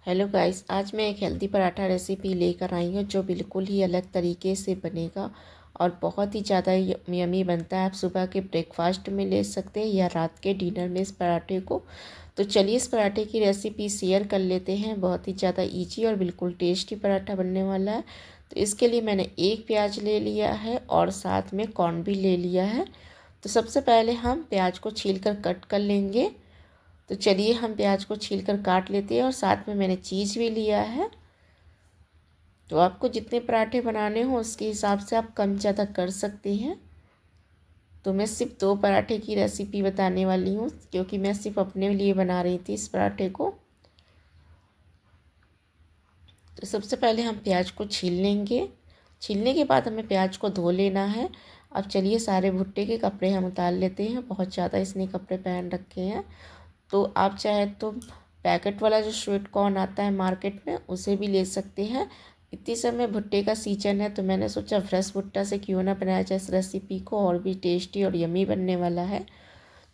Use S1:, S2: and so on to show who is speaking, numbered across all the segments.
S1: Hello guys, आज मैं एक हेल्दी पराठा रेसिपी लेकर आई हूँ जो बिल्कुल ही अलग तरीके से बनेगा और बहुत ही ज़्यादा यमी बनता है। आप सुबह के ब्रेकफास्ट में ले सकते हैं या रात के डिनर में इस पराठे को। तो चलिए इस पराठे की रेसिपी शेयर कर लेते हैं। बहुत ही ज़्यादा इजी और बिल्कुल टेस्टी पराठा बनने वाला है। तो इसके लिए मैंने एक प्याज ले लिया है और साथ में कॉर्न भी ले लिया है। तो सबसे पहले हम प्याज को छील कर कट कर लेंगे। तो चलिए हम प्याज को छीलकर काट लेते हैं और साथ में मैंने चीज़ भी लिया है। तो आपको जितने पराठे बनाने हो उसके हिसाब से आप कम ज़्यादा कर सकते हैं। तो मैं सिर्फ 2 पराठे की रेसिपी बताने वाली हूँ क्योंकि मैं सिर्फ अपने लिए बना रही थी इस पराठे को। तो सबसे पहले हम प्याज को छील लेंगे। छीलने के बाद हमें प्याज को धो लेना है। अब चलिए सारे भुट्टे के कपड़े हम उतार लेते हैं। बहुत ज़्यादा इसने कपड़े पहन रखे हैं। तो आप चाहे तो पैकेट वाला जो स्वीट कॉर्न आता है मार्केट में उसे भी ले सकते हैं। इतनी समय भुट्टे का सीजन है तो मैंने सोचा फ्रेश भुट्टा से क्यों ना बनाया जाए इस रेसिपी को, और भी टेस्टी और यमी बनने वाला है।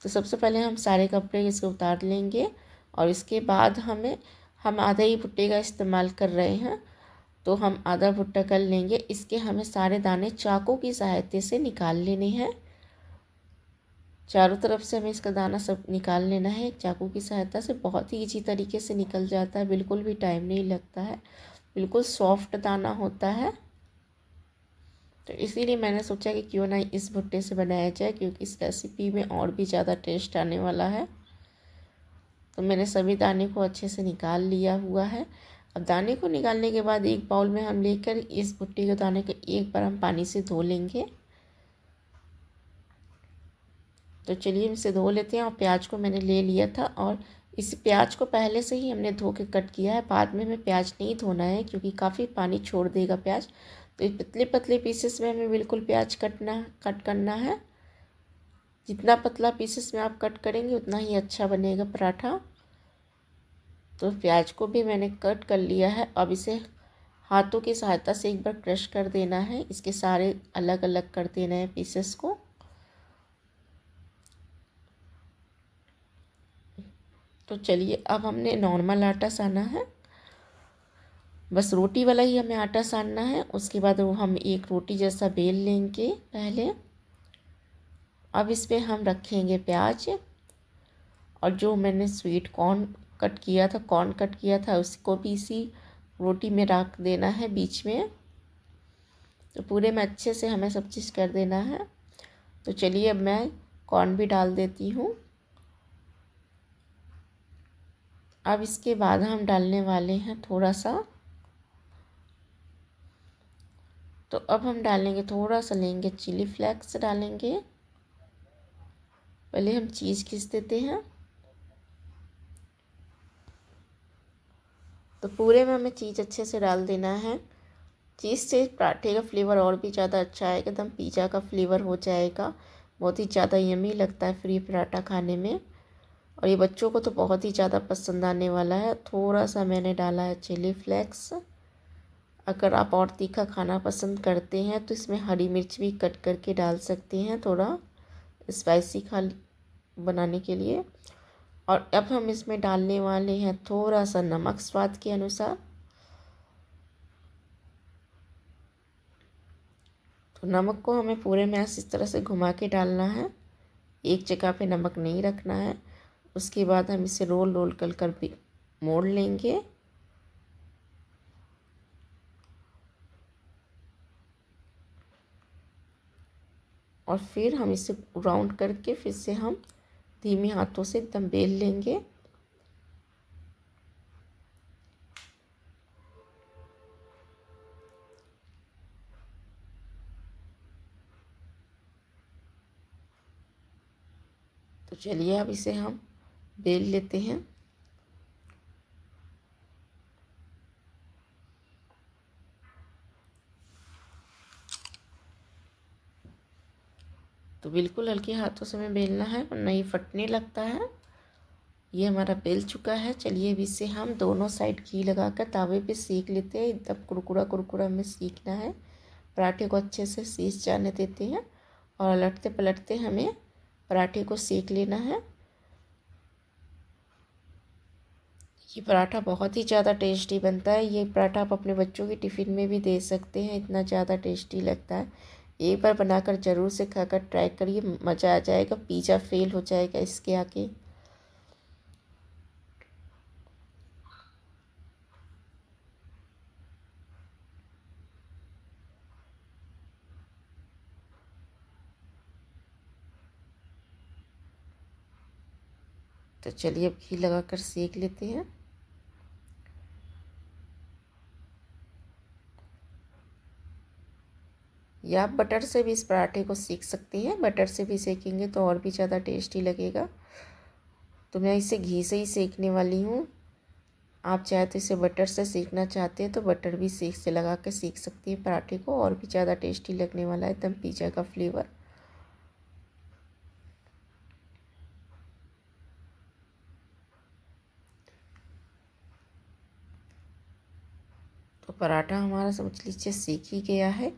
S1: तो सबसे पहले हम सारे कपड़े इसको उतार लेंगे और इसके बाद हम आधा ही भुट्टे का इस्तेमाल कर रहे हैं तो हम आधा भुट्टा कर लेंगे। इसके हमें सारे दाने चाकू की सहायता से निकाल लेने हैं। चारों तरफ से हमें इसका दाना सब निकाल लेना है चाकू की सहायता से। बहुत ही इजी तरीके से निकल जाता है, बिल्कुल भी टाइम नहीं लगता है, बिल्कुल सॉफ्ट दाना होता है। तो इसीलिए मैंने सोचा कि क्यों ना इस भुट्टे से बनाया जाए क्योंकि इस रेसिपी में और भी ज़्यादा टेस्ट आने वाला है। तो मैंने सभी दाने को अच्छे से निकाल लिया हुआ है। अब दाने को निकालने के बाद एक बाउल में हम लेकर इस भुट्टे के दाने को एक बार हम पानी से धो लेंगे। तो चलिए इसे धो लेते हैं। और प्याज को मैंने ले लिया था और इस प्याज को पहले से ही हमने धो के कट किया है। बाद में हमें प्याज नहीं धोना है क्योंकि काफ़ी पानी छोड़ देगा प्याज। तो इस पतले पतले पीसेस में हमें बिल्कुल प्याज कट करना है। जितना पतला पीसेस में आप कट करेंगे उतना ही अच्छा बनेगा पराठा। तो प्याज को भी मैंने कट कर लिया है। अब इसे हाथों की सहायता से एक बार क्रश कर देना है। इसके सारे अलग अलग कर देना है पीसेस को। तो चलिए अब हमने नॉर्मल आटा साना है, बस रोटी वाला ही हमें आटा सानना है। उसके बाद वो हम एक रोटी जैसा बेल लेंगे पहले। अब इसमें हम रखेंगे प्याज और जो मैंने स्वीट कॉर्न कट किया था उसको भी इसी रोटी में रख देना है बीच में। तो पूरे में अच्छे से हमें सब चीज़ कर देना है। तो चलिए अब मैं कॉर्न भी डाल देती हूँ। अब इसके बाद हम डालने वाले हैं थोड़ा सा, तो अब हम डालेंगे थोड़ा सा, लेंगे चिली फ्लेक्स डालेंगे। पहले हम चीज़ घिस देते हैं। तो पूरे में हमें चीज़ अच्छे से डाल देना है। चीज़ से पराठे का फ्लेवर और भी ज़्यादा अच्छा आएगा, एकदम पिज़्ज़ा का फ्लेवर हो जाएगा। बहुत ही ज़्यादा यमी लगता है फ्री पराठा खाने में और ये बच्चों को तो बहुत ही ज़्यादा पसंद आने वाला है। थोड़ा सा मैंने डाला है चिली फ्लेक्स। अगर आप और तीखा खाना पसंद करते हैं तो इसमें हरी मिर्च भी कट करके डाल सकते हैं थोड़ा स्पाइसी बनाने के लिए। और अब हम इसमें डालने वाले हैं थोड़ा सा नमक स्वाद के अनुसार। तो नमक को हमें पूरे में इस तरह से घुमा के डालना है, एक जगह पे नमक नहीं रखना है। उसके बाद हम इसे रोल रोल कर भी मोड़ लेंगे। और फिर हम इसे राउंड करके फिर से हम धीमे हाथों से एकदम बेल लेंगे। तो चलिए अब इसे हम बेल लेते हैं। तो बिल्कुल हल्के हाथों से हमें बेलना है और नहीं फटने लगता है। ये हमारा बेल चुका है। चलिए अब इसे हम दोनों साइड घी लगाकर तावे पे सेक लेते हैं। एकदम कुरकुरा कुरकुरा हमें सेकना है। पराठे को अच्छे से सीज जाने देते हैं और पलटते पलटते हमें पराठे को सेक लेना है। ये पराठा बहुत ही ज़्यादा टेस्टी बनता है। ये पराठा आप अपने बच्चों के टिफ़िन में भी दे सकते हैं, इतना ज़्यादा टेस्टी लगता है। एक बार बनाकर ज़रूर से खाकर ट्राई करिए, मज़ा आ जाएगा। पिज़्ज़ा फेल हो जाएगा इसके आगे। तो चलिए अब घी लगाकर सेक लेते हैं। या आप बटर से भी इस पराठे को सेक सकती हैं। बटर से भी सेकेंगे तो और भी ज़्यादा टेस्टी लगेगा। तो मैं इसे घी से ही सेकने वाली हूँ। आप चाहे तो इसे बटर से सेकना चाहते हैं तो बटर भी सेक से लगा के सेक सकती हैं पराठे को, और भी ज़्यादा टेस्टी लगने वाला है एकदम पिज़्ज़ा का फ्लेवर। तो पराठा हमारा समझ लीजिए सेक ही गया है,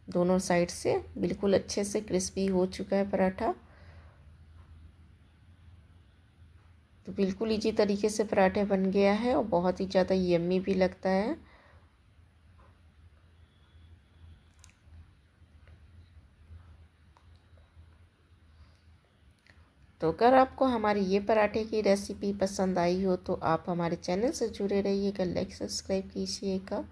S1: दोनों साइड से बिल्कुल अच्छे से क्रिस्पी हो चुका है पराठा। तो बिल्कुल इजी तरीके से पराठा बन गया है और बहुत ही ज़्यादा यम्मी भी लगता है। तो अगर आपको हमारी ये पराठे की रेसिपी पसंद आई हो तो आप हमारे चैनल से जुड़े रहिएगा, लाइक सब्सक्राइब कीजिएगा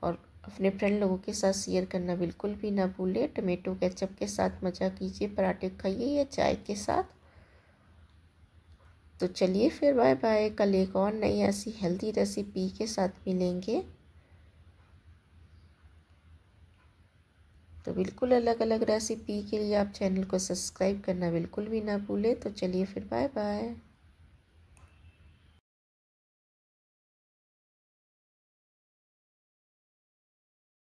S1: और अपने फ्रेंड लोगों के साथ शेयर करना बिल्कुल भी ना भूलें। टमेटो केचप के साथ मज़ा कीजिए, पराठे खाइए या चाय के साथ। तो चलिए फिर बाय बाय, कल एक और नई ऐसी हेल्दी रेसिपी के साथ मिलेंगे। तो बिल्कुल अलग अलग रेसिपी के लिए आप चैनल को सब्सक्राइब करना बिल्कुल भी ना भूलें। तो चलिए फिर बाय बाय।